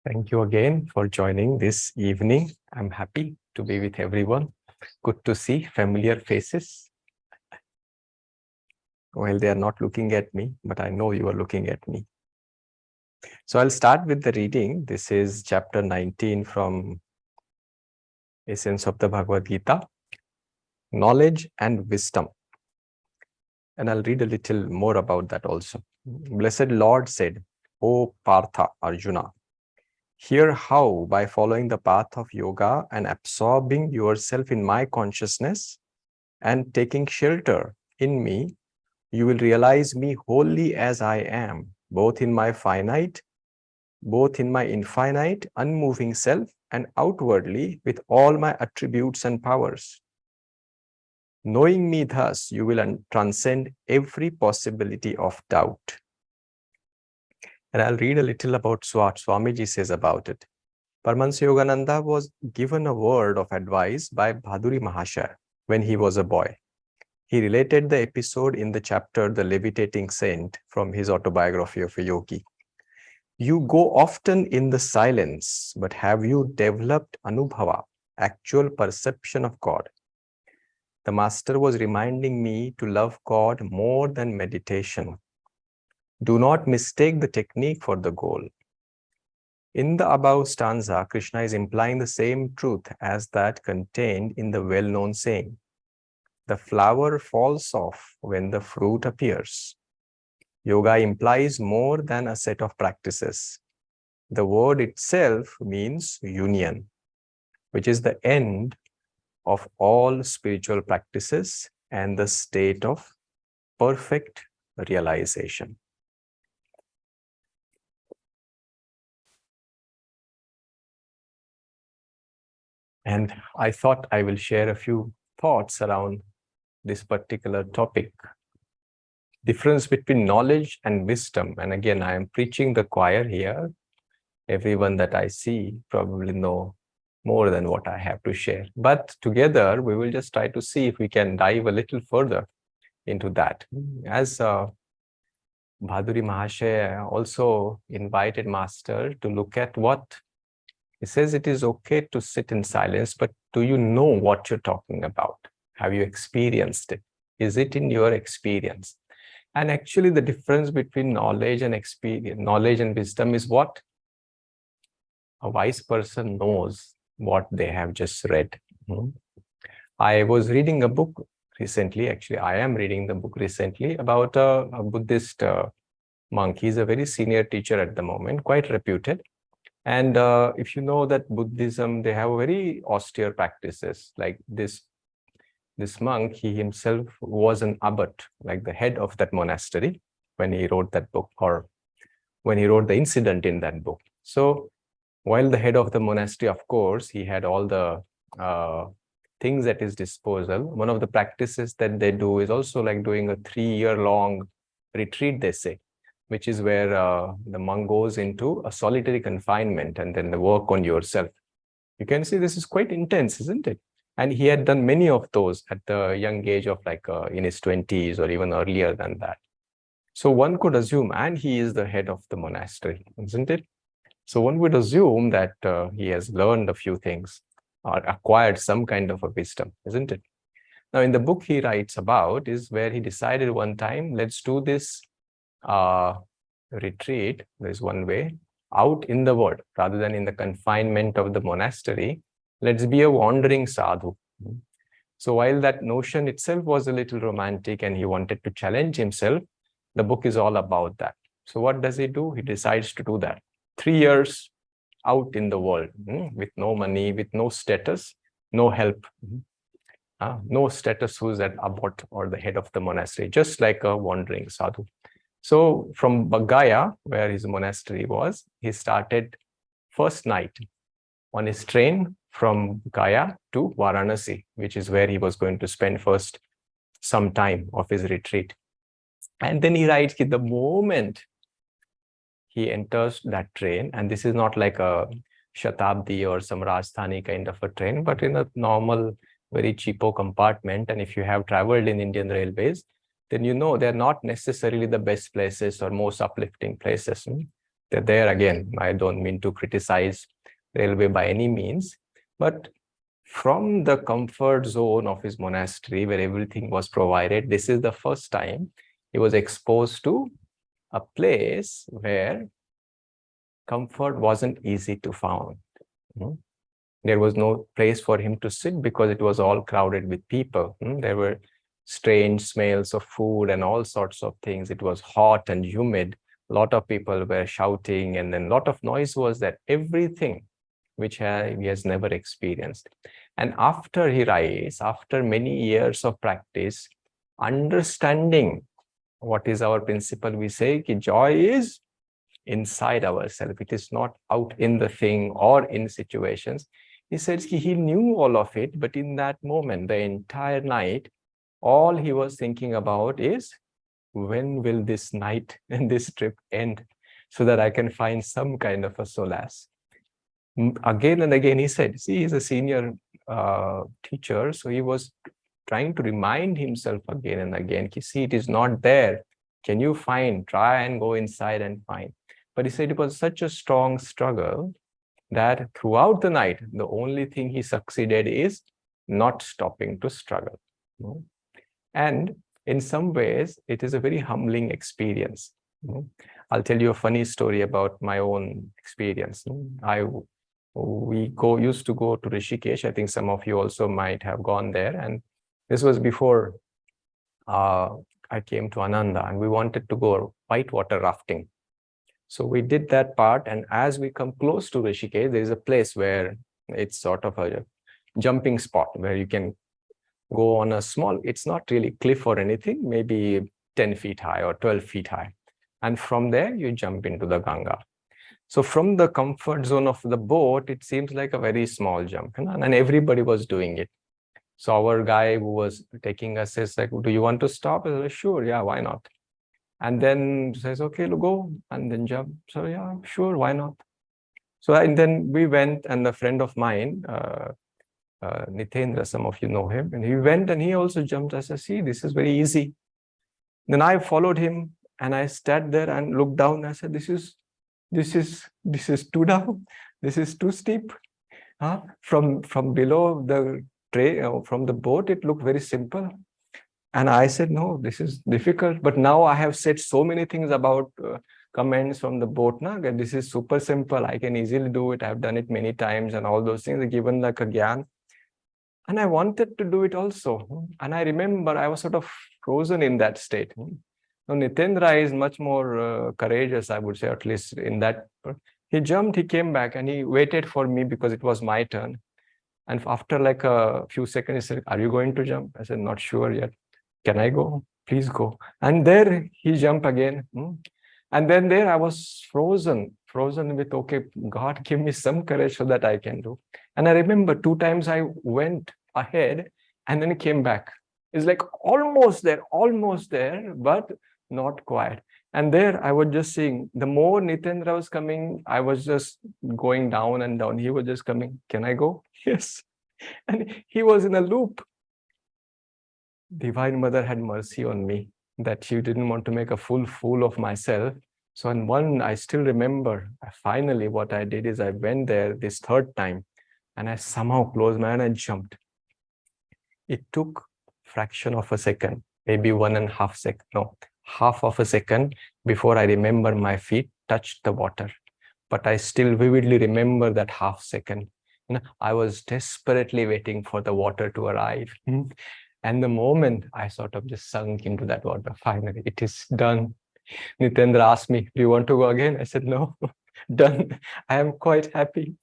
Thank you again for joining this evening. I'm happy to be with everyone. Good to see familiar faces. Well, they are not looking at me, but I know you are looking at me. So I'll start with the reading. This is chapter 19 from Essence of the Bhagavad Gita, Knowledge and Wisdom. And I'll read a little more about that also. Blessed Lord said, O Partha, Arjuna, hear how, by following the path of yoga and absorbing yourself in my consciousness and taking shelter in me, you will realize me wholly as I am, both in my infinite, unmoving self, and outwardly with all my attributes and powers. Knowing me thus, you will transcend every possibility of doubt. And I'll read a little about what Swamiji says about it. Paramahansa Yogananda was given a word of advice by Bhaduri Mahashaya when he was a boy. He related the episode in the chapter The Levitating Saint from his autobiography of a yogi. You go often in the silence, but have you developed anubhava, actual perception of God? The master was reminding me to love God more than meditation. Do not mistake the technique for the goal. In the above stanza, Krishna is implying the same truth as that contained in the well-known saying, the flower falls off when the fruit appears. Yoga implies more than a set of practices. The word itself means union, which is the end of all spiritual practices and the state of perfect realization. And I thought I will share a few thoughts around this particular topic. Difference between knowledge and wisdom. And again, I am preaching the choir here. Everyone that I see probably know more than what I have to share. But together, we will just try to see if we can dive a little further into that. As Bhaduri Mahashaya also invited Master to look at what he says. It is okay to sit in silence, but do you know what you're talking about? Have you experienced it? Is it in your experience? And actually, the difference between knowledge and experience, knowledge and wisdom is what? A wise person knows what they have just read. I was reading a book recently. Actually, I am reading the book recently about a Buddhist monk. He's a very senior teacher at the moment, quite reputed. And if you know that Buddhism, they have very austere practices. Like this monk, he himself was an abbot, like the head of that monastery when he wrote that book, or when he wrote the incident in that book. So while the head of the monastery, of course, he had all the things at his disposal. One of the practices that they do is also like doing a 3-year-long retreat, they say, which is where the monk goes into a solitary confinement and then they work on yourself. You can see this is quite intense, isn't it? And he had done many of those at the young age of like in his 20s or even earlier than that. So one could assume, and he is the head of the monastery, isn't it? So one would assume that he has learned a few things or acquired some kind of a wisdom, isn't it? Now, in the book he writes about is where he decided one time, let's do this retreat. There's one way out in the world rather than in the confinement of the monastery. Let's be a wandering sadhu. So while that notion itself was a little romantic and he wanted to challenge himself, the book is all about that. So what does he do? He decides to do that. 3 years out in the world with no money, with no status, no help. No status who's at abbot or the head of the monastery, just like a wandering sadhu. So from Gaya, where his monastery was, he started first night on his train from Gaya to Varanasi, which is where he was going to spend first some time of his retreat. And then he writes the moment he enters that train, and this is not like a Shatabdi or some Rajdhani kind of a train, but in a normal, very cheapo compartment. And if you have traveled in Indian Railways, then you know they're not necessarily the best places or most uplifting places. There again, I don't mean to criticize railway by any means, but from the comfort zone of his monastery where everything was provided, this is the first time he was exposed to a place where comfort wasn't easy to find. There was no place for him to sit because it was all crowded with people. There were strange smells of food and all sorts of things. It was hot and humid. A lot of people were shouting, and then a lot of noise was there. Everything which he has never experienced. And after he rise, after many years of practice, understanding what is our principle, we say ki joy is inside ourselves. It is not out in the thing or in situations. He says he knew all of it, but in that moment, the entire night, all he was thinking about is, when will this night and this trip end so that I can find some kind of a solace? Again and again, he said, see, he's a senior teacher, so he was trying to remind himself again and again, see, it is not there. Can you find? Try and go inside and find. But he said it was such a strong struggle that throughout the night, the only thing he succeeded is not stopping to struggle. And in some ways, it is a very humbling experience. I'll tell you a funny story about my own experience. We used to go to Rishikesh. I think some of you also might have gone there. And this was before I came to Ananda, and we wanted to go whitewater rafting. So we did that part. And as we come close to Rishikesh, there is a place where it's sort of a jumping spot where you can go on a small, it's not really cliff or anything, maybe 10 feet high or 12 feet high. And from there, you jump into the Ganga. So from the comfort zone of the boat, it seems like a very small jump, and everybody was doing it. So our guy who was taking us says, like, do you want to stop? I said, sure, yeah, why not? And then says, okay, go, and then jump. So yeah, sure, why not? So and then we went, and a friend of mine, Nitendra, some of you know him, and he went and he also jumped. I said, see, this is very easy. Then I followed him, and I sat there and looked down. I said, this is too down. This is too steep. From below the tray, from the boat, it looked very simple. And I said, no, this is difficult. But now I have said so many things about comments from the boat. That this is super simple. I can easily do it. I've done it many times and all those things, given like a gyan. And I wanted to do it also. And I remember I was sort of frozen in that state. Now, Nitendra is much more courageous, I would say, at least in that. He jumped, he came back, and he waited for me because it was my turn. And after like a few seconds, he said, are you going to jump? I said, not sure yet. Can I go? Please go. And there he jumped again. And then there I was frozen with, okay, God, give me some courage so that I can do. And I remember 2 times I went ahead and then came back. It's like almost there, but not quite. And there I was just seeing, the more Nitendra was coming, I was just going down and down. He was just coming. Can I go? Yes. And he was in a loop. Divine Mother had mercy on me that she didn't want to make a fool of myself. So on one, I still remember, finally what I did is I went there this 3rd time and I somehow closed my eye and I jumped. It took fraction of a second, maybe 1.5 seconds, no, half of a second before I remember my feet touched the water. But I still vividly remember that half second. I was desperately waiting for the water to arrive. And the moment I sort of just sunk into that water, finally, it is done. Nitendra asked me, do you want to go again? I said, no, done. I am quite happy.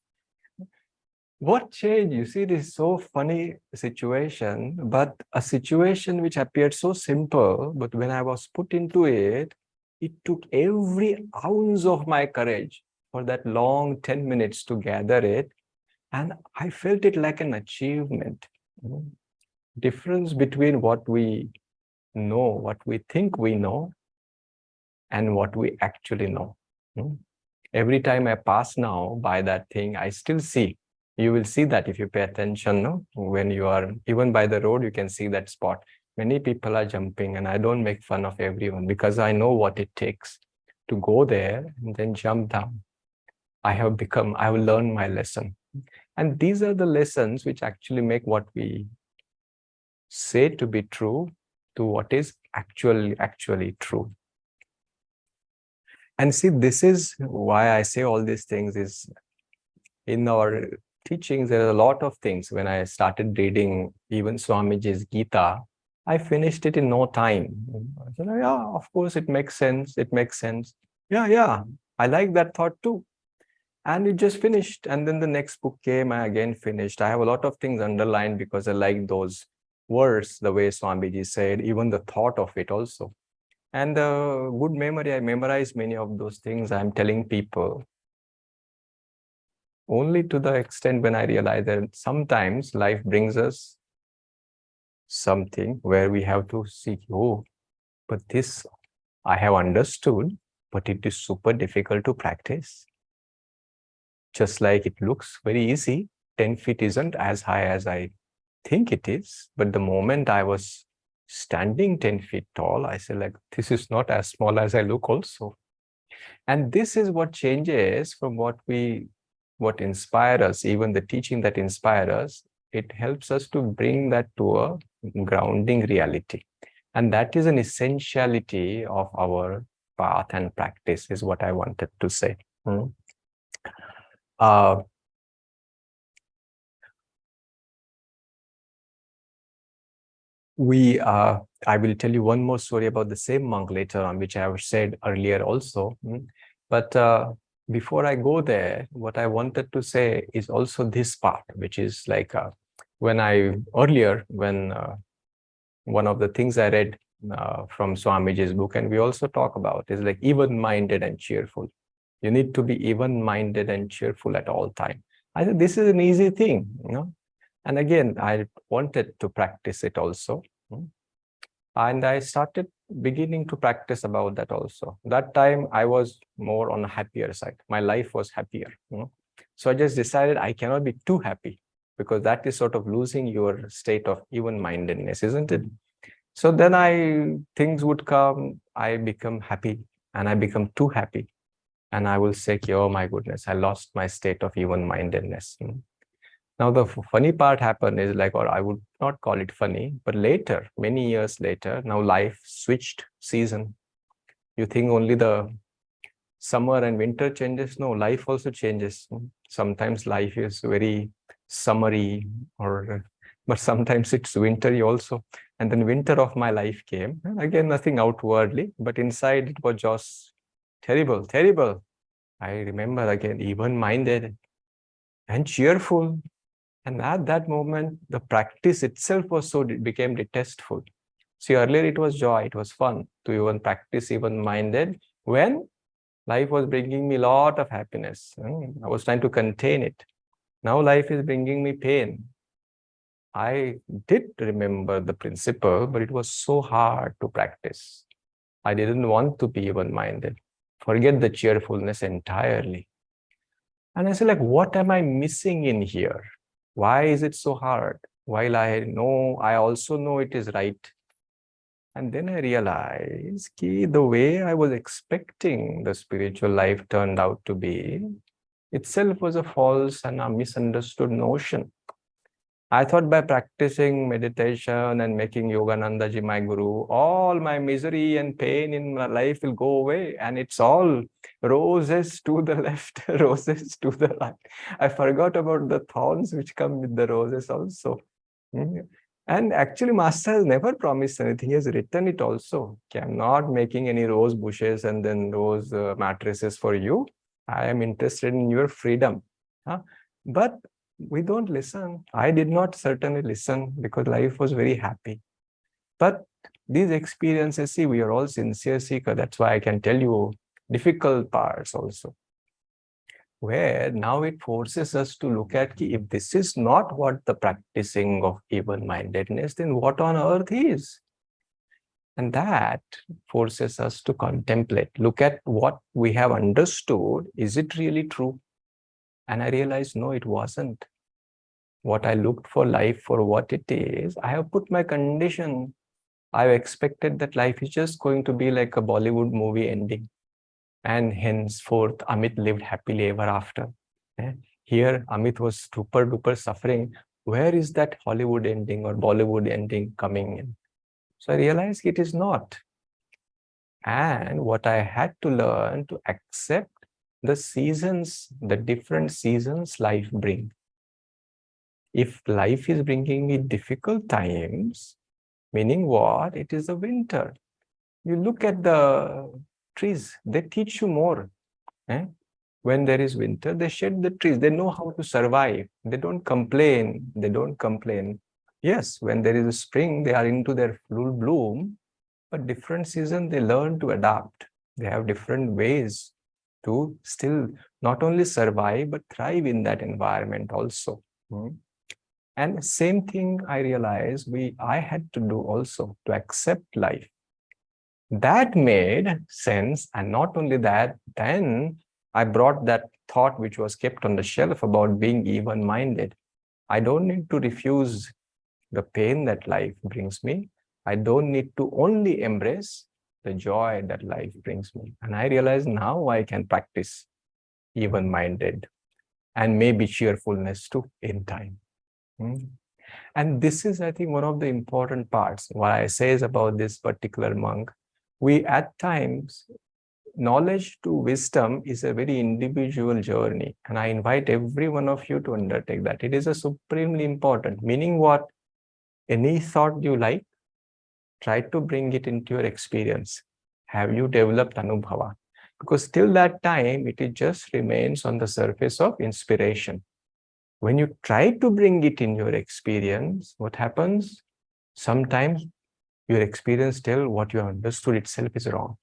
What changed? You see, this is so funny situation, but a situation which appeared so simple, but when I was put into it, it took every ounce of my courage for that long 10 minutes to gather it. And I felt it like an achievement. Difference between what we know, what we think we know, and what we actually know. Every time I pass now by that thing, I still see. You will see that if you pay attention. No? When you are even by the road, you can see that spot. Many people are jumping, and I don't make fun of everyone because I know what it takes to go there and then jump down. I have learned my lesson. And these are the lessons which actually make what we say to be true to what is actually true. And see, this is why I say all these things is in our teachings, there are a lot of things. When I started reading even Swamiji's Gita, I finished it in no time. I said, yeah, of course, it makes sense. It makes sense. Yeah, I like that thought too. And it just finished. And then the next book came, I again finished. I have a lot of things underlined because I like those words, the way Swamiji said, even the thought of it also. And good memory, I memorized many of those things. I'm telling people only to the extent when I realize that sometimes life brings us something where we have to see, oh, but this I have understood, but it is super difficult to practice. Just like it looks very easy, 10 feet isn't as high as I think it is. But the moment I was standing 10 feet tall, I said, like, this is not as small as I look also. And this is what changes from what inspire us, even the teaching that inspire us. It helps us to bring that to a grounding reality. And that is an essentiality of our path and practice, is what I wanted to say. I will tell you one more story about the same monk later on, which I have said earlier also. But before I go there, what I wanted to say is also this part, which is like when one of the things I read from Swamiji's book, and we also talk about, is like even-minded and cheerful. You need to be even-minded and cheerful at all time. I said, this is an easy thing, And again, I wanted to practice it also. And I started beginning to practice about that also. That time I was more on a happier side. My life was happier. So I just decided I cannot be too happy, because that is sort of losing your state of even-mindedness, isn't it? So then things would come, I become happy, and I become too happy. And I will say, oh my goodness, I lost my state of even-mindedness. Now, the funny part happened is like, or I would not call it funny, but later, many years later, now life switched season. You think only the summer and winter changes? No, life also changes. Sometimes life is very summery, but sometimes it's wintry also. And then winter of my life came. Again, nothing outwardly, but inside it was just terrible, terrible. I remember again, even-minded and cheerful. And at that moment, the practice itself became detestful. See, earlier it was joy, it was fun to even practice even-minded when life was bringing me a lot of happiness. I was trying to contain it. Now life is bringing me pain. I did remember the principle, but it was so hard to practice. I didn't want to be even-minded. Forget the cheerfulness entirely. And I said, like, what am I missing in here? Why is it so hard? While I also know it is right. And then I realized the way I was expecting the spiritual life turned out to be itself was a false and a misunderstood notion. I thought by practicing meditation and making Yogananda ji my guru, all my misery and pain in my life will go away. And it's all roses to the left, roses to the right. I forgot about the thorns which come with the roses also. And actually, Master has never promised anything. He has written it also. Okay, I'm not making any rose bushes and then rose mattresses for you. I am interested in your freedom. But we don't listen. I did not certainly listen because life was very happy. But these experiences, see, we are all sincere seeker. That's why I can tell you difficult parts also, where now it forces us to look at if this is not what the practicing of even-mindedness, then what on earth is? And that forces us to contemplate, look at what we have understood. Is it really true? And I realized, no, it wasn't. What I looked for life for what it is, I have put my condition. I've expected that life is just going to be like a Bollywood movie ending. And henceforth, Amit lived happily ever after. Eh? Here, Amit was super duper suffering. Where is that Hollywood ending or Bollywood ending coming in? So I realized it is not. And what I had to learn to accept the seasons, the different seasons life brings. If life is bringing me difficult times, meaning what? It is a winter. You look at the trees, they teach you more. Eh? When there is winter, they shed the trees. They know how to survive. They don't complain. They don't complain. Yes, when there is a spring, they are into their full bloom. But different season, they learn to adapt. They have different ways to still not only survive, but thrive in that environment also. And same thing I realized I had to do also to accept life. That made sense. And not only that, then I brought that thought which was kept on the shelf about being even-minded. I don't need to refuse the pain that life brings me. I don't need to only embrace the joy that life brings me. And I realize now I can practice even-minded and maybe cheerfulness too in time. And this is, I think, one of the important parts. What I say is about this particular monk. We at times, knowledge to wisdom is a very individual journey. And I invite every one of you to undertake that. It is a supremely important, meaning what? Any thought you like, try to bring it into your experience. Have you developed anubhava? Because till that time, it just remains on the surface of inspiration. When you try to bring it in your experience, what happens? Sometimes your experience tells what you understood itself is wrong.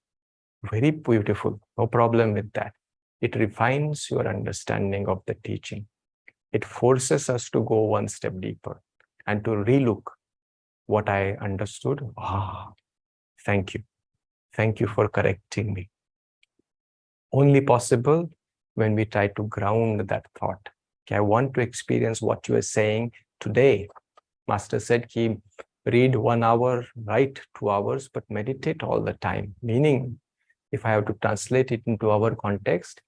Very beautiful. No problem with that. It refines your understanding of the teaching. It forces us to go one step deeper and to relook what I understood. Thank you. Thank you for correcting me. Only possible when we try to ground that thought. Okay, I want to experience what you are saying today. Master said, read 1 hour, write 2 hours, but meditate all the time. Meaning, if I have to translate it into our context,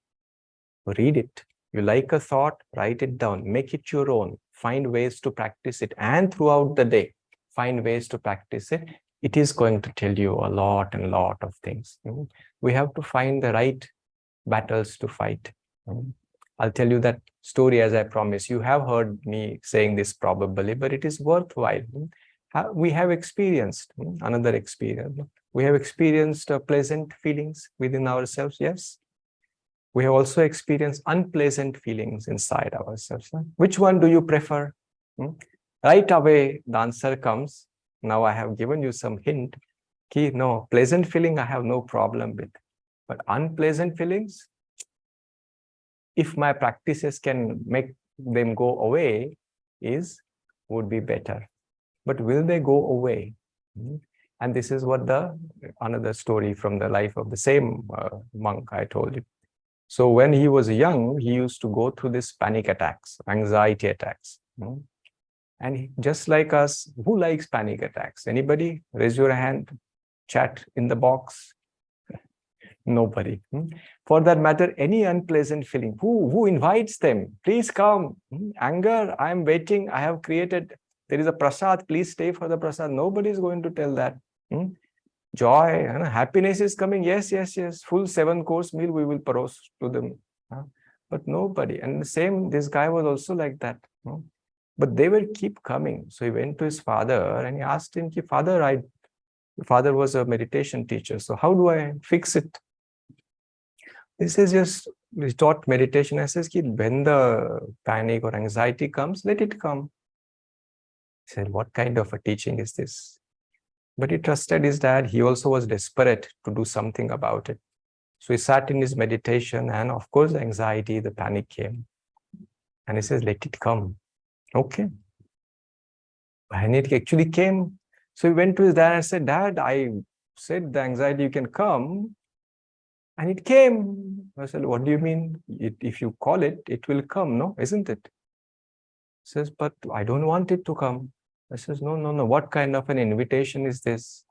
read it. You like a thought, write it down, make it your own, find ways to practice it. And throughout the day, find ways to practice it. It is going to tell you a lot and lot of things. We have to find the right battles to fight. I'll tell you that story as I promised. You have heard me saying this probably, but it is worthwhile. We have experienced another experience. We have experienced pleasant feelings within ourselves, yes. We have also experienced unpleasant feelings inside ourselves. Which one do you prefer? Right away, the answer comes. Now I have given you some hint. No, pleasant feeling I have no problem with. But unpleasant feelings, if my practices can make them go away, would be better. But will they go away? And this is what another story from the life of the same monk I told you. So when he was young, he used to go through these panic attacks, anxiety attacks. And just like us, who likes panic attacks? Anybody? Raise your hand, chat in the box. Nobody. For that matter, any unpleasant feeling, who invites them? Please come. Anger, I am waiting. I have created, there is a prasad, please stay for the prasad. Nobody is going to tell that. Joy, happiness is coming. Yes, yes, yes. Full 7-course meal we will pros to them. But nobody. And the same, this guy was also like that. But they will keep coming. So he went to his father and he asked him, Father, father was a meditation teacher. So how do I fix it? This is just, we taught meditation. I says, when the panic or anxiety comes, let it come. He said, what kind of a teaching is this? But he trusted his dad. He also was desperate to do something about it. So he sat in his meditation and of course, the anxiety, the panic came. And he says, let it come. Okay. And it actually came. So he went to his dad and said, Dad, I said the anxiety, you can come. And it came. I said, what do you mean? If you call it, it will come, no? Isn't it? He says, but I don't want it to come. I says, no. What kind of an invitation is this?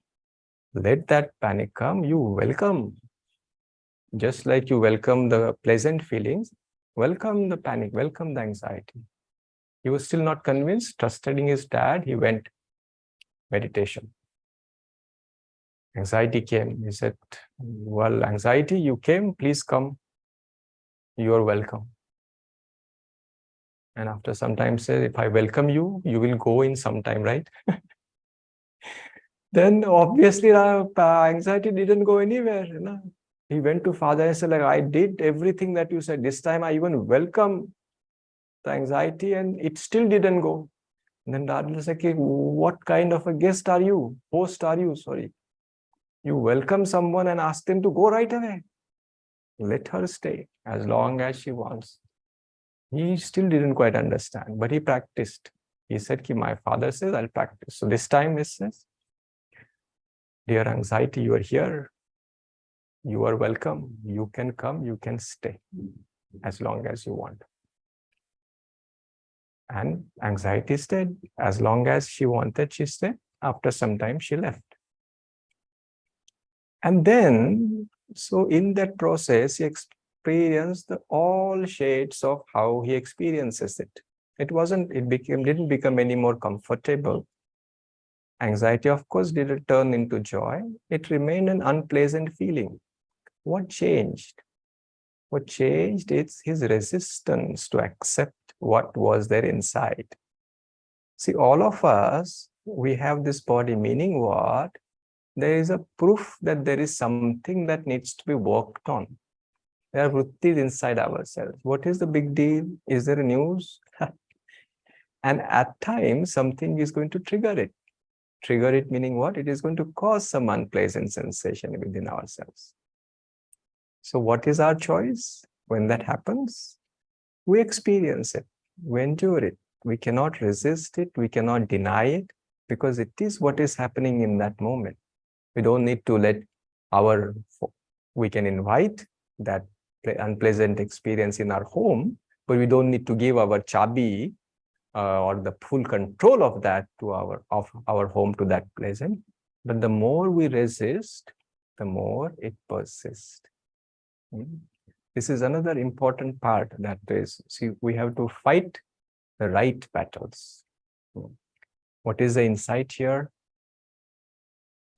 Let that panic come. You welcome. Just like you welcome the pleasant feelings, welcome the panic, welcome the anxiety. He was still not convinced, trusting his dad, he went meditation. Anxiety came. He said, well, anxiety, you came, please come. You are welcome. And after some time said, if I welcome you, you will go in some time, right? Then obviously anxiety didn't go anywhere. You know? He went to father and said, like, I did everything that you said. This time I even welcome the anxiety and it still didn't go. And then dad was like, what kind of a guest are you? Host are you? Sorry. You welcome someone and ask them to go right away. Let her stay as long as she wants. He still didn't quite understand, but he practiced. He said, my father says, I'll practice. So this time he says, dear anxiety, you are here. You are welcome. You can come, you can stay as long as you want. And anxiety stayed. As long as she wanted, she stayed. After some time, she left. And then, so in that process, he experienced all shades of how he experiences it. Didn't become any more comfortable. Anxiety, of course, didn't turn into joy. It remained an unpleasant feeling. What changed? What changed is his resistance to accept what was there inside. See, all of us, we have this body, meaning what? There is a proof that there is something that needs to be worked on. There are vrittis inside ourselves. What is the big deal? Is there a news? And at times, something is going to trigger it. Trigger it meaning what? It is going to cause some unpleasant sensation within ourselves. So what is our choice when that happens? We experience it. We endure it. We cannot resist it. We cannot deny it because it is what is happening in that moment. We don't need to we can invite that unpleasant experience in our home, but we don't need to give our chabi or the full control of that to our home to that pleasant. But the more we resist, the more it persists. This is another important part that is, see, we have to fight the right battles. What is the insight here?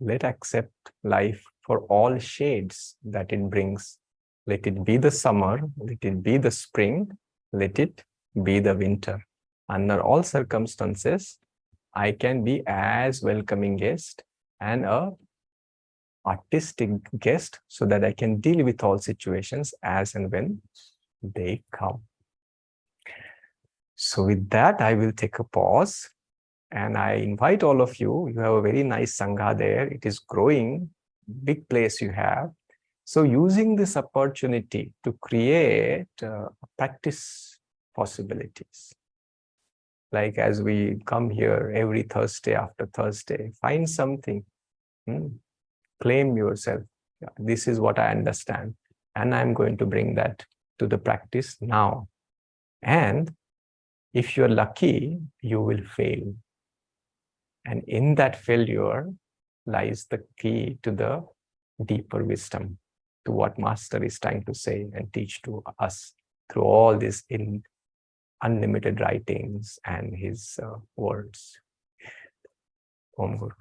Let accept life for all shades that it brings. Let it be the summer, let it be the spring, let it be the winter. Under all circumstances, I can be as welcoming guest and a artistic guest so that I can deal with all situations as and when they come. So with that, I will take a pause. And I invite all of you, you have a very nice Sangha there. It is growing, big place you have. So using this opportunity to create practice possibilities. Like as we come here every Thursday after Thursday, find something, claim yourself. This is what I understand. And I'm going to bring that to the practice now. And if you're lucky, you will fail. And in that failure lies the key to the deeper wisdom, to what Master is trying to say and teach to us through all these unlimited writings and his words. Om Guru.